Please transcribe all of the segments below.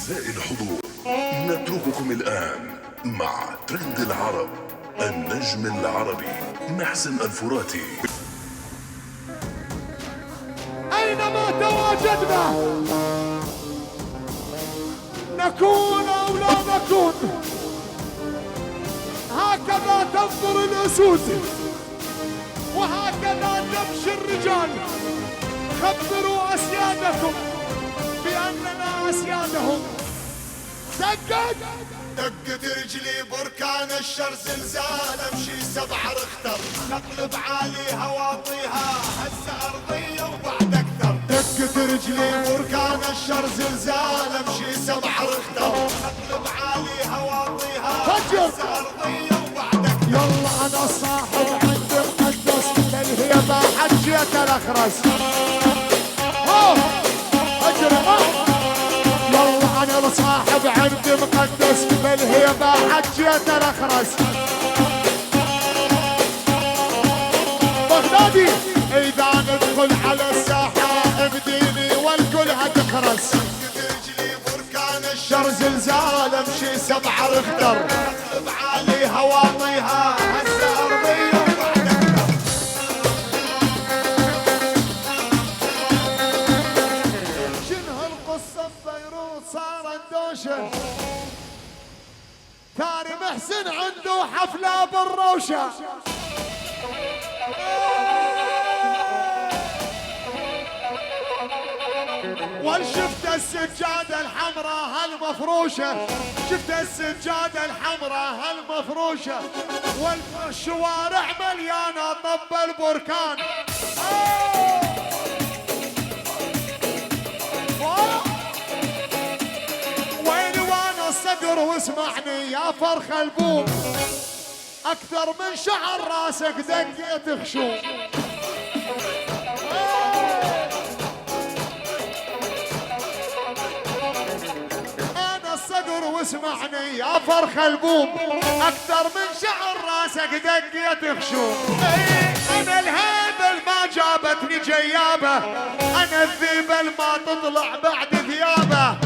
أعزائي الحضور، نترككم الآن مع ترند العرب، النجم العربي محسن الفراتي. أينما تواجدنا نكون أو لا نكون، هكذا تنظر الأسود وهكذا تمشي الرجال. خبروا أسيادكم بأننا أسيادهم. دقت رجلي بركان الشر زلزال، امشي 7 رختر، نقلب عالي هواطيها هسه ارضيه وبعد اكثر. دقت رجلي بركان الشر زلزال، امشي 7 رختر، نقلب عالي هواطيها هسه ارضيه وبعد اكثر. يلا انا صاحب عند المقدس بالهيبه حجيت الاخرس. يلا انا صاحب عند مقدس بالهيبه حجيت الاخرس. بغدادي اذا ندخل على الساحه بديني والكلها تخرس. رجلي بركان شر زلزال امشي 7 رختر، نقلب عالي هواطيها هسه ارضيه وبعد اكثر. شنو هالقصه ببيروت صارت دوشه. ثاني محسن عنده حفله بالروشه. وشفت السجادة الحمراء هالمفروشة، شفت السجادة الحمراء هالمفروشة، والشوارع مليانة طب البركان. وين وانا الصدر واسمعني يا فرخ البوم، اكثر من شعر راسك دقيت خشوم. واسمعني يا فرخ البوم، اكثر من شعر راسك دقيت خشوم. انا الهيبل ما جابتني جيابه، انا الذيبل ما تطلع بعد ثيابه.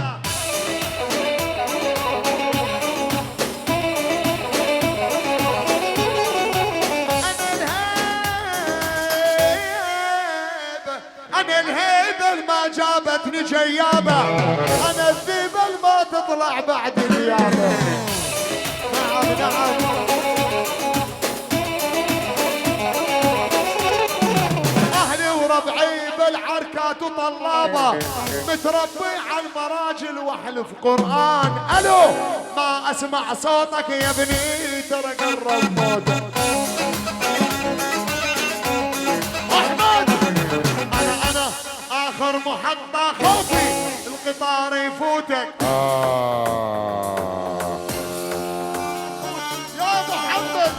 انا الهيبل ما جابتني جيابه، انا الذيبل ما تطلع بعد ثيابه. نعم نعم. اهلي وربعي بالعركات وطلابه، متربي على المراجل واحلف قران. الو ما اسمع صوتك يا ابني ترى قرب موتك. اخر محطة خوفي القطار يفوتك. يا محمد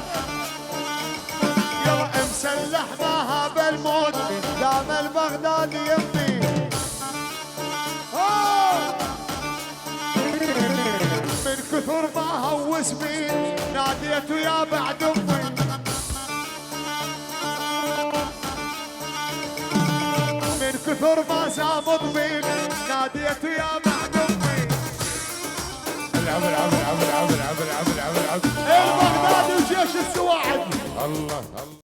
يلا مسلح معها بالموت، دام البغدادي يمضي. من كثر ما هوس بي ناديته يا بعد امي. كثر ما سامط بيك ناديت يا بعد امي. العب العب العب العب العب العب العب العب. البغدادي وجيش السواعد. الله الله.